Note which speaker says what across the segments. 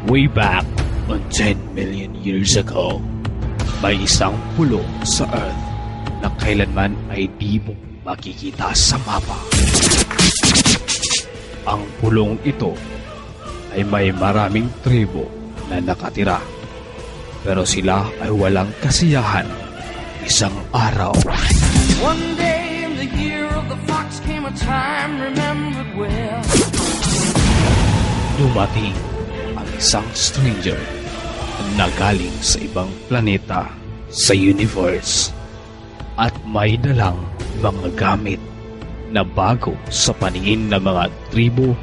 Speaker 1: Way back on 10 million years ago, may isang pulong sa Earth na kailanman ay di mo makikita sa mapa. Ang pulong ito ay may maraming tribo na nakatira. Pero sila ay walang kasiyahan isang araw.
Speaker 2: One day in the year of the fox came a time remembered well.
Speaker 1: Dumating ang isang stranger na galing sa ibang planeta sa universe at may dalang mga gamit na bago sa paningin ng mga tribo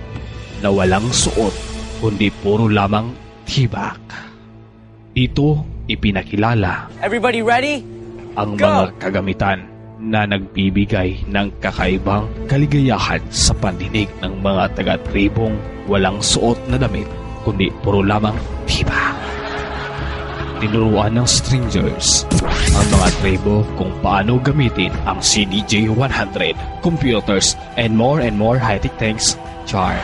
Speaker 1: na walang suot kundi puro lamang tibak. Dito ipinakilala
Speaker 2: Everybody ready?
Speaker 1: ang mga kagamitan na nagbibigay ng kakaibang kaligayahan sa pandinig ng mga taga-tribong walang suot na damit kundi puro lamang tibak. Tinuruan ng strangers ang mga tribo kung paano gamitin ang CDJ-100, computers, and more high-tech things, char.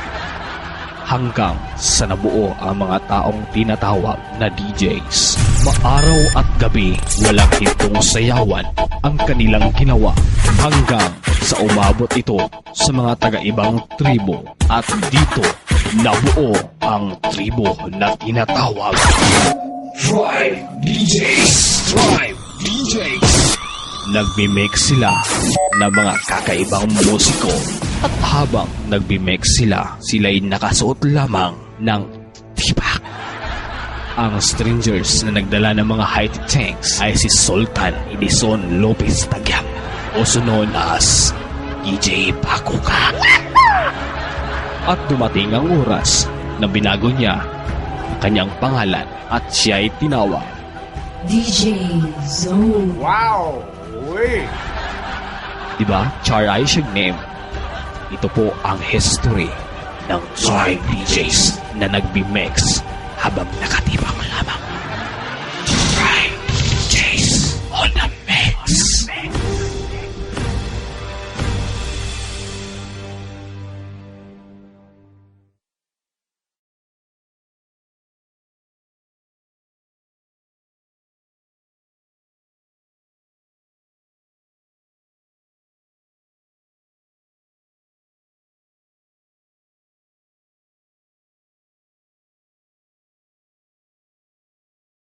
Speaker 1: Hanggang sa nabuo ang mga taong tinatawag na DJs. Maaraw at gabi, walang hintong sayawan ang kanilang ginawa hanggang sa umabot ito sa mga taga-ibang tribo at dito nabuo ang tribo na tinatawag Tribe DJs! Tribe DJs! Nagmimix sila ng mga kakaibang musiko at habang nagmimix sila'y nakasuot lamang ng tibak. Ang strangers na nagdala ng mga high-tech tanks ay si Sultan Edison Lopez Tagyam, also known as DJ Pakuka. At dumating ang oras na binago niya ang kanyang pangalan at siya'y tinawag
Speaker 3: DJ Zone.
Speaker 4: Wow! Wait!
Speaker 1: Diba? Char-Ai siya name. Ito po ang history ng Tribe DJs na nagbi-mix habang nakatibak.